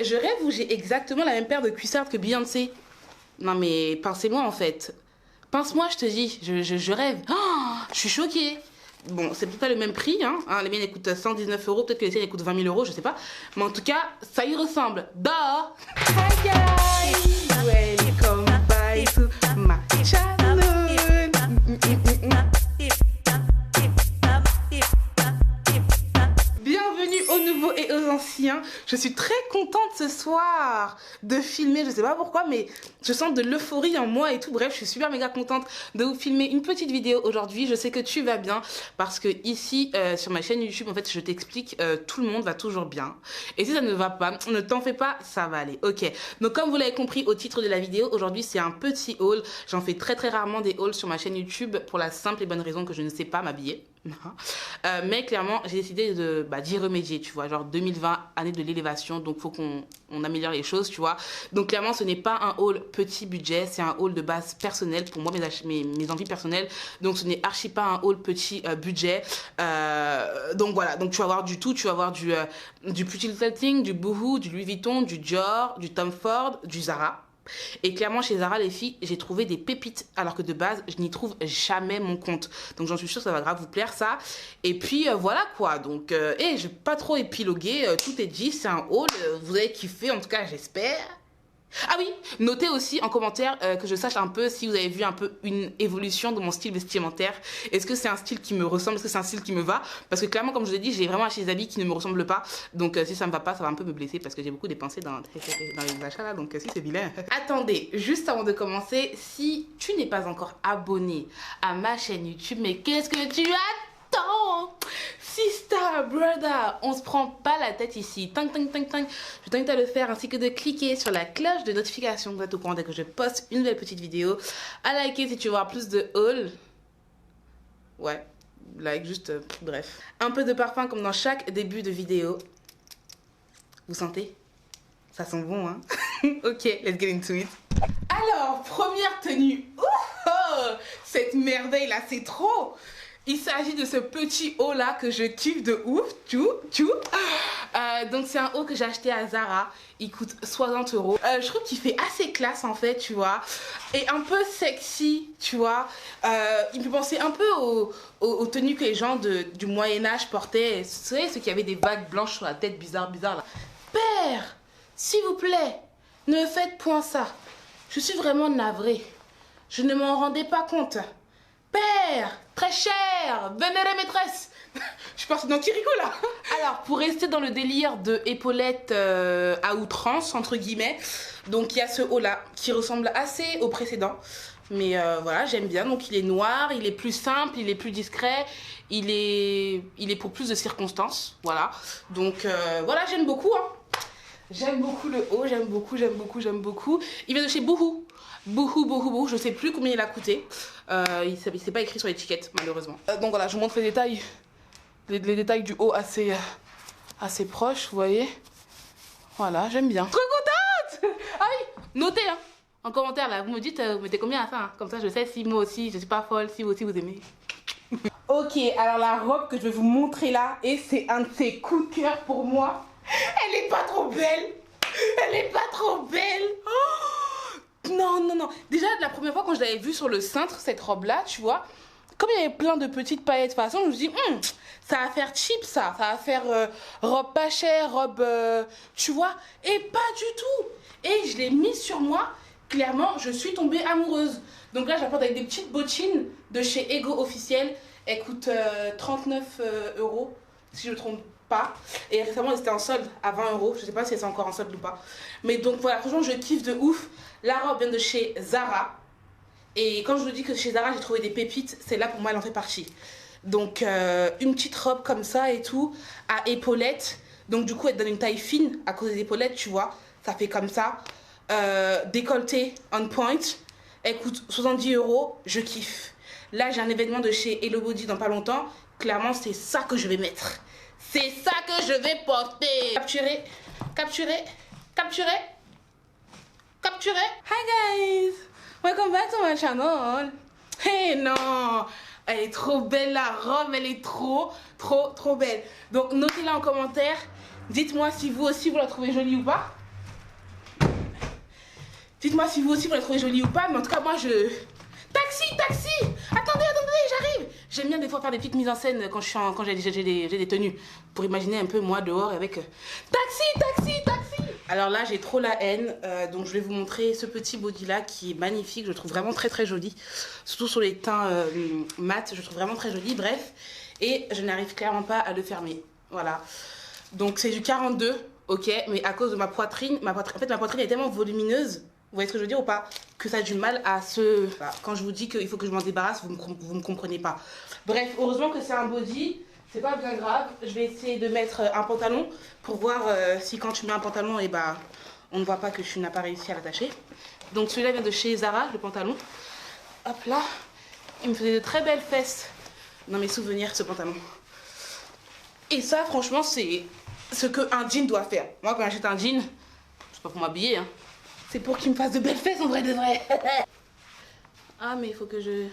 je rêve ou j'ai exactement la même paire de cuissardes que Beyoncé? Non mais pincez-moi en fait. Pince-moi, je te dis, je rêve. Oh, je suis choquée. Bon, c'est peut-être pas le même prix, hein. Les miennes elles coûtent 119 euros, peut-être que les tiennes elles coûtent 20 000 euros, je sais pas. Mais en tout cas, ça y ressemble. Duh! Hi guys! Welcome back to my channel. Bienvenue aux nouveaux et aux anciens. Je suis très contente ce soir de filmer, je sais pas pourquoi, mais je sens de l'euphorie en moi et tout. Bref, je suis super méga contente de vous filmer une petite vidéo aujourd'hui. Je sais que tu vas bien parce que ici, sur ma chaîne YouTube, en fait, je t'explique, tout le monde va toujours bien. Et si ça ne va pas, ne t'en fais pas, ça va aller. Ok, donc comme vous l'avez compris au titre de la vidéo, aujourd'hui c'est un petit haul. J'en fais très rarement des hauls sur ma chaîne YouTube pour la simple et bonne raison que je ne sais pas m'habiller. Mais clairement j'ai décidé d'y remédier, tu vois, genre 2020, année de l'élévation, donc faut qu'on améliore les choses, tu vois. Donc clairement ce n'est pas un haul petit budget, c'est un haul de base personnel pour moi, mes envies personnelles, donc ce n'est archi pas un haul petit budget. Donc voilà, donc tu vas voir du tout, tu vas voir du Pretty Little Thing, du Boohoo, du Louis Vuitton, du Dior, du Tom Ford, du Zara. Et clairement chez Zara les filles j'ai trouvé des pépites alors que de base je n'y trouve jamais mon compte, donc j'en suis sûre que ça va grave vous plaire ça. Et puis voilà quoi, donc je vais pas trop épiloguer, tout est dit, c'est un haul, vous avez kiffé en tout cas j'espère. Ah oui, notez aussi en commentaire que je sache un peu si vous avez vu un peu une évolution de mon style vestimentaire. Est-ce que c'est un style qui me ressemble, est-ce que c'est un style qui me va? Parce que clairement, comme je vous ai dit, j'ai vraiment acheté des habits qui ne me ressemblent pas. Donc si ça me va pas, ça va un peu me blesser parce que j'ai beaucoup dépensé dans les achats là. Donc si c'est vilain. Attendez, juste avant de commencer, si tu n'es pas encore abonné à ma chaîne YouTube, mais qu'est-ce que tu attends? Sister, brother, on se prend pas la tête ici. Tang, tang, tang, tang. Je t'invite à le faire ainsi que de cliquer sur la cloche de notification pour être au courant dès que je poste une nouvelle petite vidéo. À liker si tu veux voir plus de haul. Ouais, like juste, bref. Un peu de parfum comme dans chaque début de vidéo. Vous sentez? Ça sent bon, hein? Ok, let's get into it. Alors, première tenue. Oh, cette merveille là, c'est trop! Il s'agit de ce petit haut là que je kiffe de ouf, donc c'est un haut que j'ai acheté à Zara, il coûte 60 euros. Je trouve qu'il fait assez classe en fait, tu vois, et un peu sexy, tu vois. Il me fait penser un peu aux tenues que les gens du Moyen-Âge portaient, vous savez, ceux qui avaient des bagues blanches sur la tête, bizarre là. Père, s'il vous plaît, ne faites point ça, je suis vraiment navrée, je ne m'en rendais pas compte. Père, très cher, vénérée maîtresse. Je suis partie dans Kiriko là. Alors, pour rester dans le délire de épaulettes à outrance, entre guillemets, donc il y a ce haut là qui ressemble assez au précédent. Mais voilà, j'aime bien. Donc il est noir, il est plus simple, il est plus discret, il est pour plus de circonstances. Voilà. Donc voilà, j'aime beaucoup. Hein. J'aime beaucoup le haut, j'aime beaucoup. Il vient de chez Boohoo. Boohoo, je sais plus combien il a coûté. Il s'est pas écrit sur l'étiquette, malheureusement. Donc voilà, je vous montre les détails. Les détails du haut assez proches, vous voyez. Voilà, j'aime bien. Trop contente! Ah oui, notez hein, en commentaire là, vous me dites, vous mettez combien à ça hein, comme ça je sais si moi aussi je suis pas folle, si vous aussi vous aimez. Ok, alors la robe que je vais vous montrer là, et c'est un de ces coups de cœur pour moi. Elle est pas trop belle. Elle est pas trop belle. Oh non. Déjà, la première fois quand je l'avais vue sur le cintre, cette robe-là, tu vois, comme il y avait plein de petites paillettes de façon, je me suis dit, ça va faire cheap ça. Ça va faire robe pas chère, robe, tu vois. Et pas du tout. Et je l'ai mise sur moi. Clairement, je suis tombée amoureuse. Donc là, j'apporte avec des petites bottines de chez Ego Officiel. Elle coûte 39 euros, si je ne me trompe pas. Et récemment, elle était en solde à 20 euros. Je sais pas si elle est encore en solde ou pas. Mais donc voilà, franchement, je kiffe de ouf. La robe vient de chez Zara. Et quand je vous dis que chez Zara, j'ai trouvé des pépites, c'est là pour moi, elle en fait partie. Donc, une petite robe comme ça et tout, à épaulettes. Donc, du coup, elle donne une taille fine à cause des épaulettes, tu vois. Ça fait comme ça. Décolleté on point. Elle coûte 70 euros. Je kiffe. Là, j'ai un événement de chez Hello Body dans pas longtemps. Clairement, c'est ça que je vais mettre. C'est ça que je vais porter. Capturer. Hi guys. Welcome back to my channel. Hey non. Elle est trop belle la robe. Elle est trop belle. Donc, notez-la en commentaire. Dites-moi si vous aussi vous la trouvez jolie ou pas. Dites-moi si vous aussi vous la trouvez jolie ou pas, mais en tout cas moi je... Taxi, taxi! Attendez, j'arrive! J'aime bien des fois faire des petites mises en scène quand j'ai des tenues. Pour imaginer un peu moi dehors avec... Taxi! Alors là, j'ai trop la haine. Donc je vais vous montrer ce petit body là qui est magnifique. Je le trouve vraiment très joli. Surtout sur les teints mat. Je le trouve vraiment très joli. Bref. Et je n'arrive clairement pas à le fermer. Voilà. Donc c'est du 42. Ok. Mais à cause de ma poitrine, en fait ma poitrine est tellement volumineuse. Vous voyez ce que je veux dire ou pas? Que ça a du mal à se... Enfin, quand je vous dis qu'il faut que je m'en débarrasse, vous me comprenez pas. Bref, heureusement que c'est un body. C'est pas bien grave. Je vais essayer de mettre un pantalon pour voir si quand tu mets un pantalon, et bah, on ne voit pas que tu n'as pas réussi à l'attacher. Donc celui-là vient de chez Zara, le pantalon. Hop là. Il me faisait de très belles fesses dans mes souvenirs, ce pantalon. Et ça, franchement, c'est ce qu'un jean doit faire. Moi, quand j'achète un jean, c'est pas pour m'habiller, hein. C'est pour qu'il me fasse de belles fesses en vrai de vrai. Ah, mais il faut que je...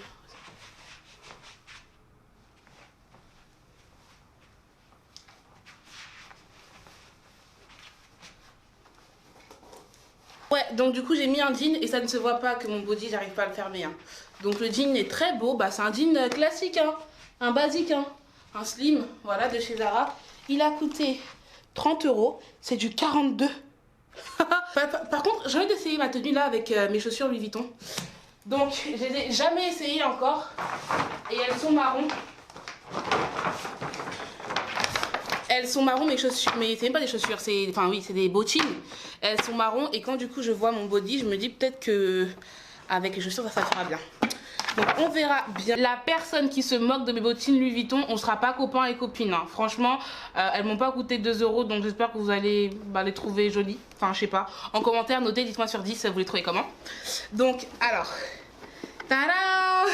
Ouais, donc du coup j'ai mis un jean et ça ne se voit pas que mon body, j'arrive pas à le fermer. Hein. Donc le jean est très beau, bah c'est un jean classique, hein. Un basique, hein. Un slim, voilà, de chez Zara. Il a coûté 30 €, c'est du 42. Par contre, j'ai envie d'essayer ma tenue là avec mes chaussures Louis Vuitton. Donc, je les ai jamais essayées encore. Et elles sont marron. Elles sont marron mes chaussures, mais c'est même pas des chaussures, c'est... Enfin oui, c'est des bottines. Elles sont marron et quand du coup je vois mon body, je me dis peut-être que avec les chaussures ça fera bien. Donc on verra bien. La personne qui se moque de mes bottines Louis Vuitton, on sera pas copains et copines. Hein. Franchement, elles m'ont pas coûté 2 €, donc j'espère que vous allez les trouver jolies. Enfin, je sais pas. En commentaire, notez, dites-moi sur 10, vous les trouvez comment. Donc, alors. Tadam.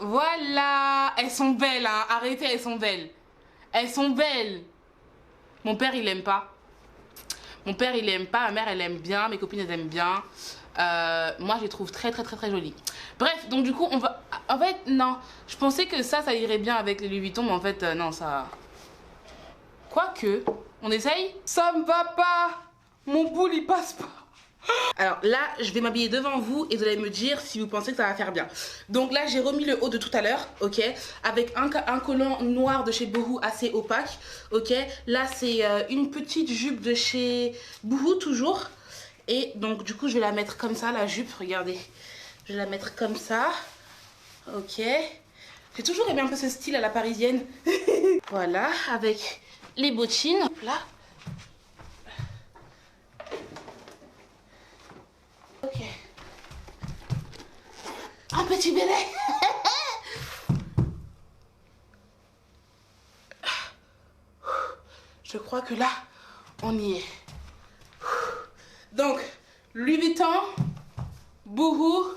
Voilà. Elles sont belles, hein. Arrêtez, elles sont belles. Elles sont belles. Mon père, il aime pas. Mon père, il aime pas. Ma mère, elle aime bien. Mes copines, elles aiment bien. Moi je les trouve très jolies. Bref, donc du coup on va... En fait non, je pensais que ça irait bien avec les Louis Vuitton, mais en fait non, ça... Quoique, on essaye. Ça me va pas. Mon boule il passe pas. Alors là, je vais m'habiller devant vous et vous allez me dire si vous pensez que ça va faire bien. Donc là, j'ai remis le haut de tout à l'heure, ok, avec un collant noir de chez Boohoo assez opaque, ok. Là, c'est une petite jupe de chez Boohoo toujours. Et donc du coup je vais la mettre comme ça, la jupe, regardez. Je vais la mettre comme ça. Ok. J'ai toujours aimé un peu ce style à la parisienne. Voilà, avec les bottines. Hop là. Ok. Un petit béret. Je crois que là, on y est. Donc, Louis Vuitton, Boohoo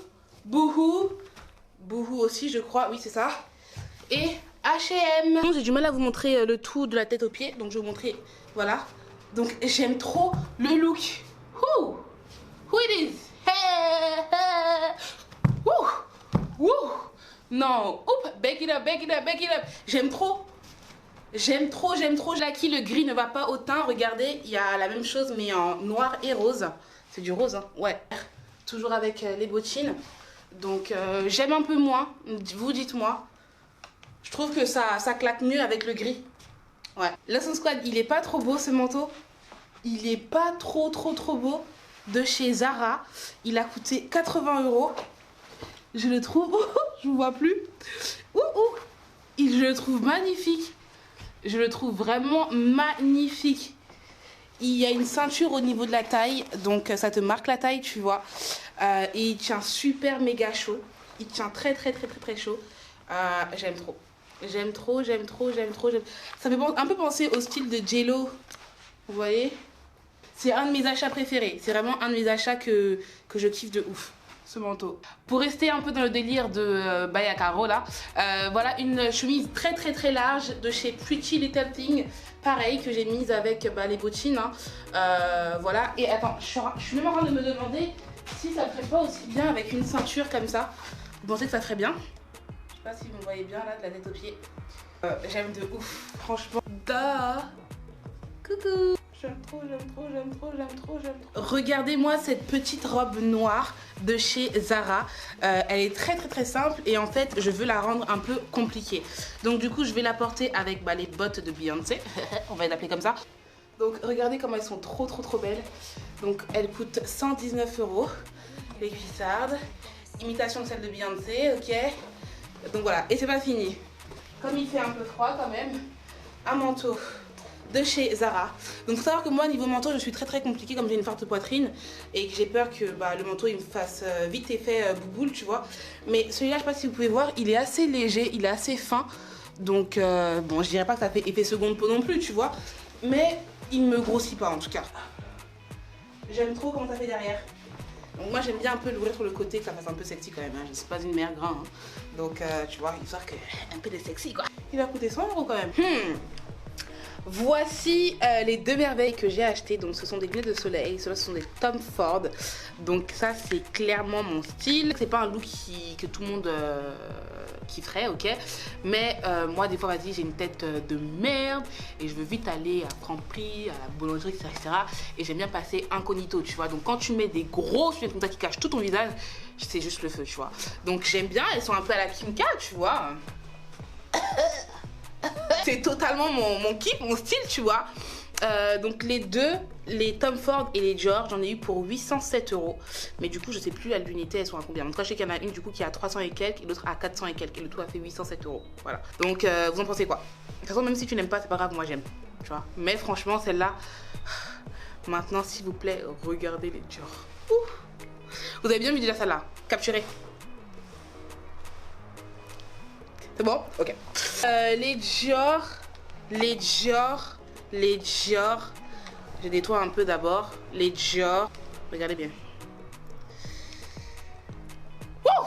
aussi je crois, oui c'est ça, et H&M. J'ai du mal à vous montrer le tout de la tête aux pieds, donc je vais vous montrer, voilà. Donc j'aime trop le look. Who it is? Hey, hey. Woo. Non, oups, back it up. J'aime trop. Jackie, le gris ne va pas au teint. Regardez, il y a la même chose mais en noir et rose. C'est du rose, hein. Ouais. Toujours avec les bottines. Donc j'aime un peu moins. Vous dites-moi. Je trouve que ça claque mieux avec le gris. Ouais. Lawson Squad, il est pas trop beau ce manteau. Il est pas trop beau. De chez Zara. Il a coûté 80 €. Je le trouve... je vous vois plus. Je le trouve magnifique. Je le trouve vraiment magnifique. Il y a une ceinture au niveau de la taille, donc ça te marque la taille, tu vois. Et il tient super méga chaud. Il tient très chaud. J'aime trop. Ça me fait un peu penser au style de J.Lo. Vous voyez? C'est un de mes achats préférés. C'est vraiment un de mes achats que je kiffe de ouf. Ce manteau. Pour rester un peu dans le délire de Bayakaro là, voilà une chemise très large de chez Pretty Little Thing, pareil que j'ai mise avec les bottines, hein. Voilà. Et attends, je suis même en train de me demander si ça ne ferait pas aussi bien avec une ceinture comme ça. Vous pensez que ça ferait bien? Je sais pas si vous me voyez bien là, de la tête aux pieds. J'aime de ouf, franchement. Coucou. J'aime trop, j'aime trop, j'aime trop, j'aime trop, j'aime trop. Regardez-moi cette petite robe noire de chez Zara. Elle est très très très simple et en fait je veux la rendre un peu compliquée. Donc du coup je vais la porter avec les bottes de Beyoncé. On va les appeler comme ça. Donc regardez comme elles sont trop trop trop belles. Donc elles coûtent 119 €. Les cuissardes. Imitation de celle de Beyoncé, ok. Donc voilà, et c'est pas fini. Comme il fait un peu froid quand même, un manteau de chez Zara. Donc faut savoir que moi niveau manteau je suis très très compliquée comme j'ai une forte poitrine et que j'ai peur que le manteau il me fasse vite effet bouboule, tu vois. Mais celui-là, je sais pas si vous pouvez voir, il est assez léger, il est assez fin. Donc bon, je dirais pas que ça fait effet seconde peau non plus, tu vois. Mais il me grossit pas en tout cas. J'aime trop comment ça fait derrière. Donc moi j'aime bien un peu l'ouvrir sur le côté, que ça fasse un peu sexy quand même, hein. Je suis pas une mère grain, hein. Donc tu vois, histoire que un peu de sexy quoi. Il a coûté 100 € quand même. Voici les deux merveilles que j'ai achetées. Donc ce sont des lunettes de soleil, ceux-là ce sont des Tom Ford. Donc ça c'est clairement mon style. C'est pas un look que tout le monde kifferait, ok. Mais moi des fois vas-y j'ai une tête de merde et je veux vite aller à Franprix, à la boulangerie, etc. Et j'aime bien passer incognito, tu vois. Donc quand tu mets des grosses lunettes comme ça qui cachent tout ton visage, c'est juste le feu, tu vois. Donc j'aime bien, elles sont un peu à la Kim K, tu vois. C'est totalement mon kiff, mon style, tu vois. Donc les deux, les Tom Ford et les Dior, j'en ai eu pour 807 €. Mais du coup, je sais plus à l'unité, elles sont à combien. En tout cas, je sais qu'il y en a une du coup qui est à 300 et quelques et l'autre à 400 et quelques. Et le tout a fait 807 €. Voilà. Donc vous en pensez quoi? De toute façon, même si tu n'aimes pas, c'est pas grave, moi j'aime. Tu vois. Mais franchement, celle-là, maintenant, s'il vous plaît, regardez les Dior. Ouh. Vous avez bien vu déjà celle-là. Capturez. C'est bon? Ok. Les Dior. Je nettoie un peu d'abord. Les Dior. Regardez bien. Wouh!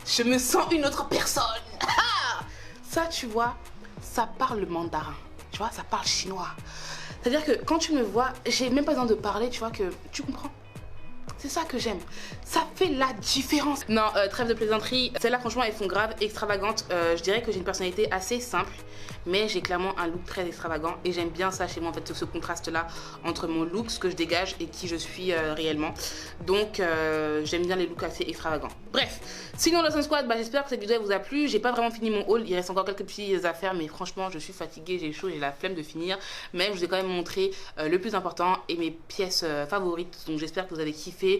Je me sens une autre personne. Ça, tu vois, ça parle mandarin. Tu vois, ça parle chinois. C'est-à-dire que quand tu me vois, j'ai même pas besoin de parler, tu vois, que tu comprends. C'est ça que j'aime. Ça fait la différence. Non, trêve de plaisanterie. Celles-là, franchement, elles font grave extravagantes. Je dirais que j'ai une personnalité assez simple, mais j'ai clairement un look très extravagant. Et j'aime bien ça chez moi, en fait, ce contraste-là entre mon look, ce que je dégage et qui je suis réellement. Donc, j'aime bien les looks assez extravagants. Bref, sinon, Lawson Squad, j'espère que cette vidéo vous a plu. J'ai pas vraiment fini mon haul. Il reste encore quelques petites affaires, mais franchement, je suis fatiguée, j'ai chaud, j'ai la flemme de finir. Mais je vous ai quand même montré le plus important et mes pièces favorites. Donc, j'espère que vous avez kiffé.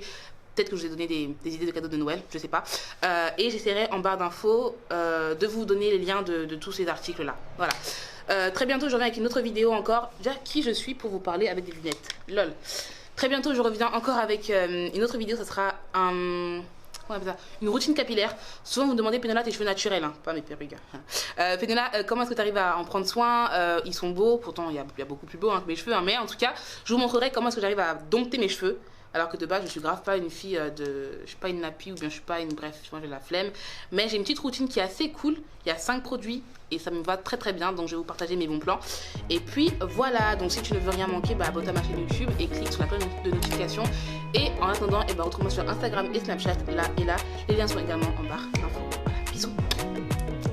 Peut-être que je vous ai donné des idées de cadeaux de Noël, je sais pas. Et j'essaierai en barre d'infos de vous donner les liens de tous ces articles-là. Voilà. Très bientôt, je reviens avec une autre vidéo encore. Déjà, qui je suis pour vous parler avec des lunettes. Lol. Très bientôt, je reviens encore avec une autre vidéo. Ça sera une routine capillaire. Souvent, vous me demandez, Pénola, tes cheveux naturels, hein, pas mes perruques. Pénola, comment est-ce que tu arrives à en prendre soin? Ils sont beaux, pourtant, il y a beaucoup plus beau que mes cheveux. Hein, mais en tout cas, je vous montrerai comment est-ce que j'arrive à dompter mes cheveux. Alors que de base, je suis grave pas une fille je suis pas une nappie ou bien je suis pas une. Bref, moi j'ai la flemme. Mais j'ai une petite routine qui est assez cool. Il y a 5 produits et ça me va très très bien. Donc je vais vous partager mes bons plans. Et puis voilà. Donc si tu ne veux rien manquer, abonne-toi à ma chaîne YouTube et clique sur la cloche de notification. Et en attendant, retrouve-moi sur Instagram et Snapchat là et là. Les liens sont également en barre d'infos. Voilà, bisous.